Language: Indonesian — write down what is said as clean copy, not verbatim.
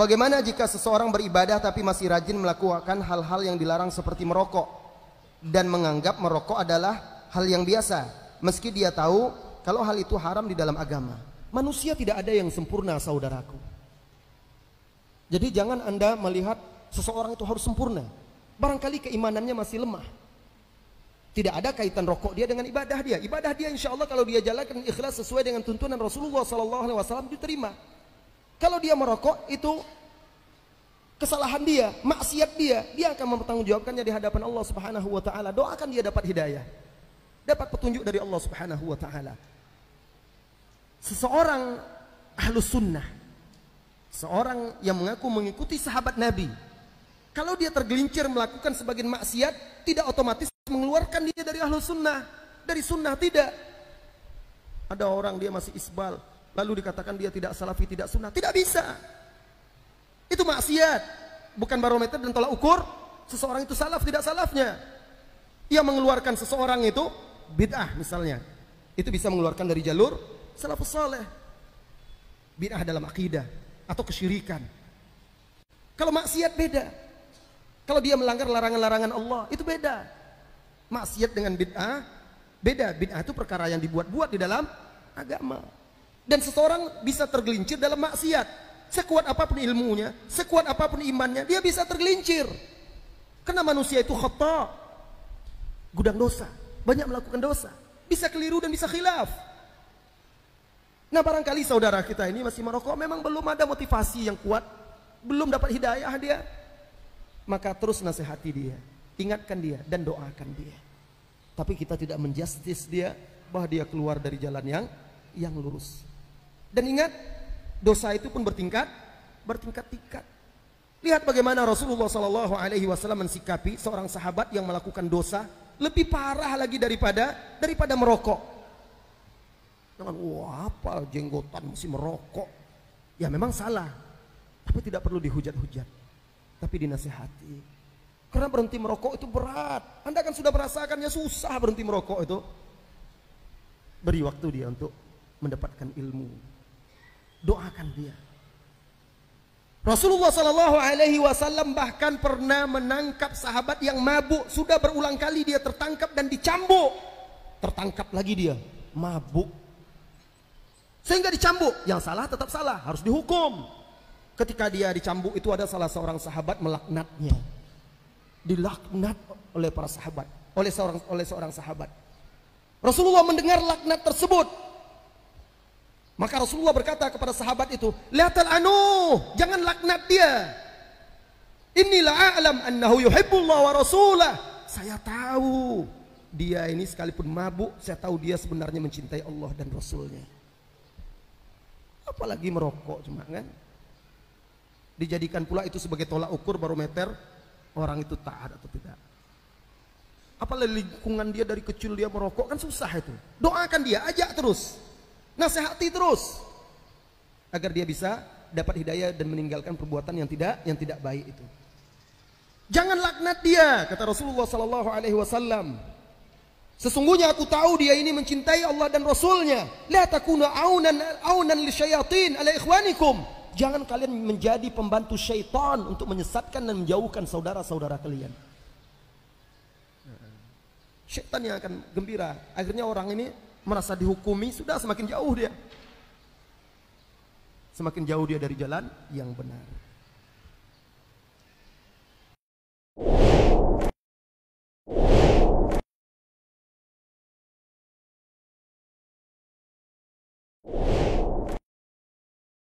Bagaimana jika seseorang beribadah tapi masih rajin melakukan hal-hal yang dilarang seperti merokok dan menganggap merokok adalah hal yang biasa, meski dia tahu kalau hal itu haram di dalam agama? Manusia tidak ada yang sempurna, saudaraku. Jadi jangan Anda melihat seseorang itu harus sempurna. Barangkali keimanannya masih lemah. Tidak ada kaitan rokok dia dengan ibadah dia. Ibadah dia insya Allah kalau dia jalankan ikhlas sesuai dengan tuntunan Rasulullah SAW diterima. Kalau dia merokok itu kesalahan dia, maksiat dia akan mempertanggungjawabkannya di hadapan Allah Subhanahu wa taala. Doakan dia dapat hidayah, dapat petunjuk dari Allah Subhanahu wa taala. Seseorang ahlus sunnah, seorang yang mengaku mengikuti sahabat Nabi, kalau dia tergelincir melakukan sebagian maksiat, tidak otomatis mengeluarkan dia dari ahlus sunnah, dari sunnah, tidak. Ada orang dia masih isbal, lalu dikatakan dia tidak salafi, tidak sunnah, tidak bisa. Itu maksiat, bukan barometer dan tolak ukur seseorang itu salaf tidak salafnya. Yang mengeluarkan seseorang itu bid'ah misalnya, itu bisa mengeluarkan dari jalur salafus saleh. Bid'ah dalam akidah atau kesyirikan. Kalau maksiat beda. Kalau dia melanggar larangan-larangan Allah itu beda. Maksiat dengan bid'ah beda. Bid'ah itu perkara yang dibuat-buat di dalam agama. Dan seseorang bisa tergelincir dalam maksiat. Sekuat apapun ilmunya, sekuat apapun imannya, dia bisa tergelincir. Karena manusia itu khata, gudang dosa, banyak melakukan dosa, bisa keliru dan bisa khilaf. Nah barangkali saudara kita ini masih merokok, memang belum ada motivasi yang kuat, belum dapat hidayah dia, maka terus nasihati dia, ingatkan dia dan doakan dia. Tapi kita tidak menjustis dia bahwa dia keluar dari jalan yang lurus. Dan ingat, dosa itu pun bertingkat-tingkat. Lihat bagaimana Rasulullah SAW mensikapi seorang sahabat yang melakukan dosa lebih parah lagi daripada merokok. Jangan, wah apa jenggotan masih merokok. Ya memang salah, tapi tidak perlu dihujat-hujat, tapi dinasihati. Karena berhenti merokok itu berat. Anda kan sudah merasakannya susah berhenti merokok itu. Beri waktu dia untuk mendapatkan ilmu. Doakan dia. Rasulullah SAW bahkan pernah menangkap sahabat yang mabuk. Sudah berulang kali dia tertangkap dan dicambuk. Tertangkap lagi dia, mabuk. Sehingga dicambuk. Yang salah tetap salah, harus dihukum. Ketika dia dicambuk itu ada salah seorang sahabat melaknatnya. Dilaknat oleh para sahabat, oleh seorang sahabat. Rasulullah mendengar laknat tersebut. Maka Rasulullah berkata kepada sahabat itu, la tal'anu, jangan laknat dia. Inilah a'lam annahu yuhibbullah wa rasulah. Saya tahu dia ini sekalipun mabuk, saya tahu dia sebenarnya mencintai Allah dan Rasulnya. Apalagi merokok cuma kan. Dijadikan pula itu sebagai tolak ukur barometer orang itu taat atau tidak. Apalagi lingkungan dia dari kecil dia merokok, kan susah itu. Doakan dia, ajak terus, nasihati terus, agar dia bisa dapat hidayah dan meninggalkan perbuatan yang tidak baik itu. Jangan laknat dia, kata Rasulullah SAW. Sesungguhnya aku tahu dia ini mencintai Allah dan Rasulnya. La takunu aunan lisyayatin ala ikhwanikum. Jangan kalian menjadi pembantu syaitan untuk menyesatkan dan menjauhkan saudara-saudara kalian. Syaitan yang akan gembira. Akhirnya orang ini merasa dihukumi, sudah semakin jauh dia. Semakin jauh dia dari jalan yang benar.